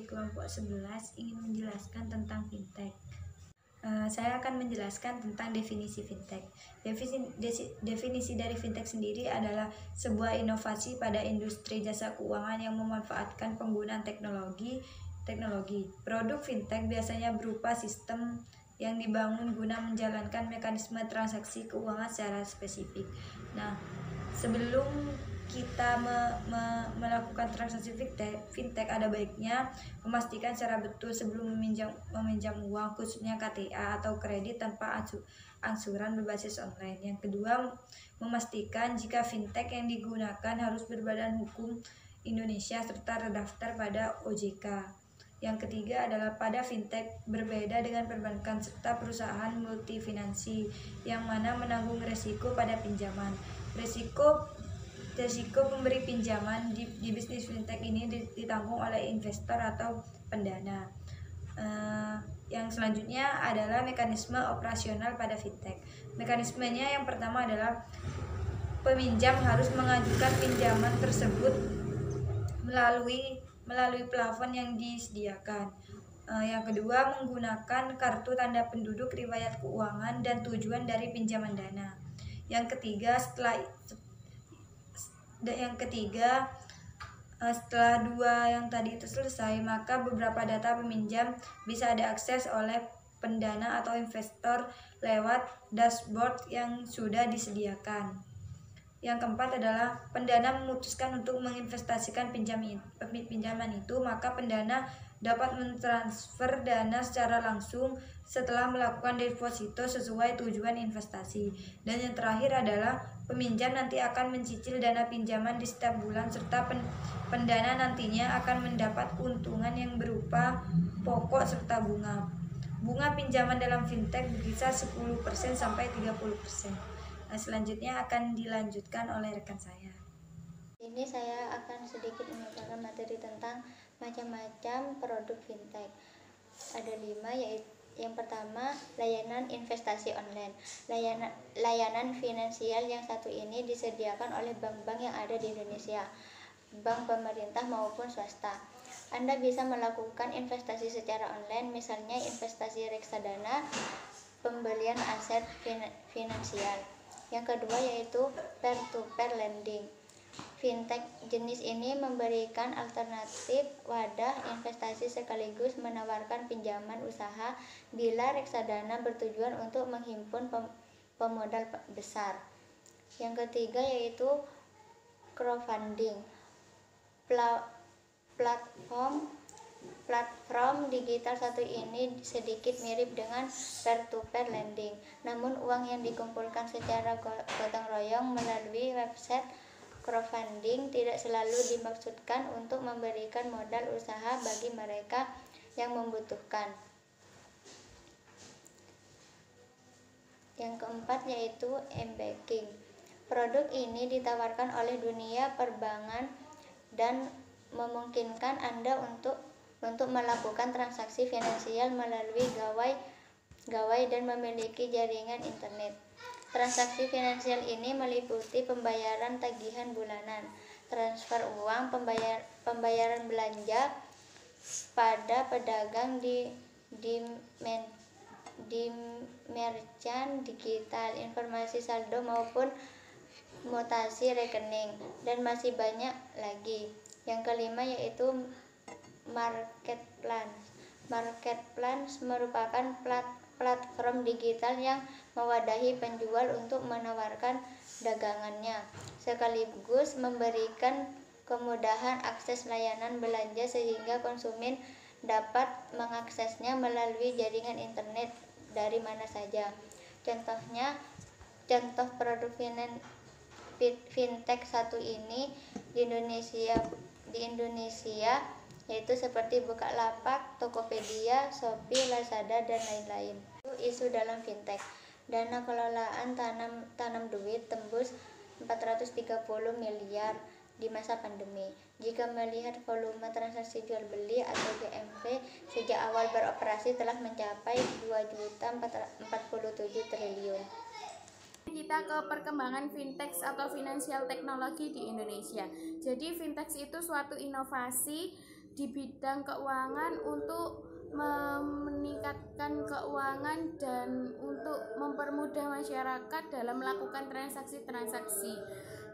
kelompok 11 ingin menjelaskan tentang fintech. Saya akan menjelaskan tentang definisi fintech. Definisi dari fintech sendiri adalah sebuah inovasi pada industri jasa keuangan yang memanfaatkan penggunaan teknologi. Produk fintech biasanya berupa sistem yang dibangun guna menjalankan mekanisme transaksi keuangan secara spesifik. Nah, sebelum kita melakukan transaksi fintech, ada baiknya memastikan secara betul sebelum meminjam uang, khususnya KTA atau kredit tanpa angsuran berbasis online. Yang kedua, memastikan jika fintech yang digunakan harus berbadan hukum Indonesia serta terdaftar pada OJK. Yang ketiga adalah pada fintech berbeda dengan perbankan serta perusahaan multifinansi yang mana menanggung resiko pada pinjaman. Resiko pemberi pinjaman di bisnis fintech ini ditanggung oleh investor atau pendana. Yang selanjutnya adalah mekanisme operasional pada fintech. Mekanismenya yang pertama adalah peminjam harus mengajukan pinjaman tersebut melalui plafon yang disediakan. Yang kedua, menggunakan kartu tanda penduduk, riwayat keuangan, dan tujuan dari pinjaman dana. Yang ketiga, setelah dua yang tadi itu selesai, maka beberapa data peminjam bisa diakses oleh pendana atau investor lewat dashboard yang sudah disediakan. Yang keempat adalah pendana memutuskan untuk menginvestasikan pinjaman itu, maka pendana dapat mentransfer dana secara langsung setelah melakukan deposito sesuai tujuan investasi. Dan yang terakhir adalah peminjam nanti akan mencicil dana pinjaman di setiap bulan, serta pendana nantinya akan mendapat keuntungan yang berupa pokok serta bunga. Bunga pinjaman dalam fintech berkisar 10% sampai 30%. Nah, selanjutnya akan dilanjutkan oleh rekan saya. Ini saya akan sedikit memaparkan materi tentang macam-macam produk fintech. Ada 5, yaitu yang pertama, layanan investasi online. Layanan finansial yang satu ini disediakan oleh bank-bank yang ada di Indonesia, bank pemerintah maupun swasta. Anda bisa melakukan investasi secara online, misalnya investasi reksadana, pembelian aset finansial. Yang kedua yaitu peer-to-peer lending. Fintech jenis ini memberikan alternatif wadah investasi sekaligus menawarkan pinjaman usaha bila reksadana bertujuan untuk menghimpun pemodal besar. Yang ketiga yaitu crowdfunding. Platform digital satu ini sedikit mirip dengan peer-to-peer lending, namun uang yang dikumpulkan secara gotong royong melalui website crowdfunding tidak selalu dimaksudkan untuk memberikan modal usaha bagi mereka yang membutuhkan. Yang keempat yaitu m-banking. Produk ini ditawarkan oleh dunia perbankan dan memungkinkan Anda untuk melakukan transaksi finansial melalui gawai dan memiliki jaringan internet. Transaksi finansial ini meliputi pembayaran tagihan bulanan, transfer uang, pembayaran belanja pada pedagang di merchant digital, informasi saldo maupun mutasi rekening, dan masih banyak lagi. Yang kelima yaitu Marketplace merupakan platform digital yang mewadahi penjual untuk menawarkan dagangannya, sekaligus memberikan kemudahan akses layanan belanja sehingga konsumen dapat mengaksesnya melalui jaringan internet dari mana saja. Contoh produk fintech satu ini di Indonesia yaitu seperti Bukalapak, Tokopedia, Shopee, Lazada, dan lain-lain. Isu dalam fintech. Dana kelolaan tanam duit tembus 430 miliar di masa pandemi. Jika melihat volume transaksi jual beli atau GMV sejak awal beroperasi telah mencapai 2.047 triliun. Kita ke perkembangan fintech atau financial technology di Indonesia. Jadi fintech itu suatu inovasi di bidang keuangan untuk meningkatkan keuangan dan untuk mempermudah masyarakat dalam melakukan transaksi-transaksi,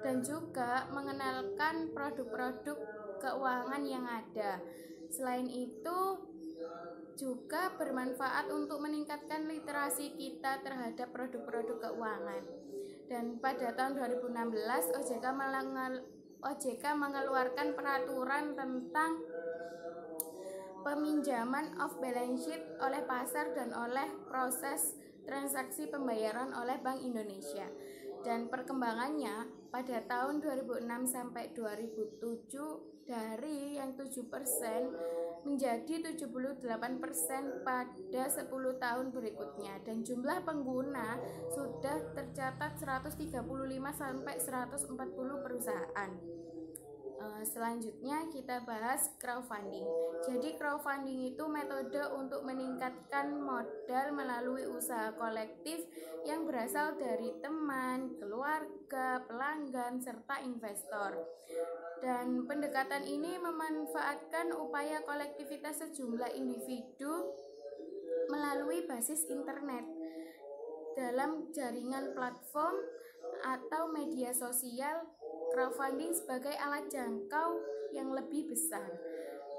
dan juga mengenalkan produk-produk keuangan yang ada. Selain itu juga bermanfaat untuk meningkatkan literasi kita terhadap produk-produk keuangan. Dan pada tahun 2016 OJK mengeluarkan peraturan tentang peminjaman off balance sheet oleh pasar dan oleh proses transaksi pembayaran oleh Bank Indonesia. Dan perkembangannya pada tahun 2006 sampai 2007 dari yang 7% menjadi 78% pada 10 tahun berikutnya, dan jumlah pengguna sudah tercatat 135 sampai 140 perusahaan. Selanjutnya kita bahas crowdfunding. Jadi crowdfunding itu metode untuk meningkatkan modal melalui usaha kolektif yang berasal dari teman, keluarga, pelanggan, serta investor. Dan pendekatan ini memanfaatkan upaya kolektivitas sejumlah individu melalui basis internet dalam jaringan platform atau media sosial. Crowdfunding sebagai alat jangkau yang lebih besar,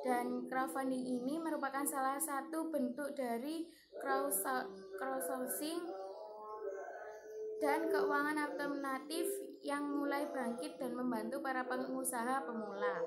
dan crowdfunding ini merupakan salah satu bentuk dari crowdsourcing dan keuangan alternatif yang mulai bangkit dan membantu para pengusaha pemula.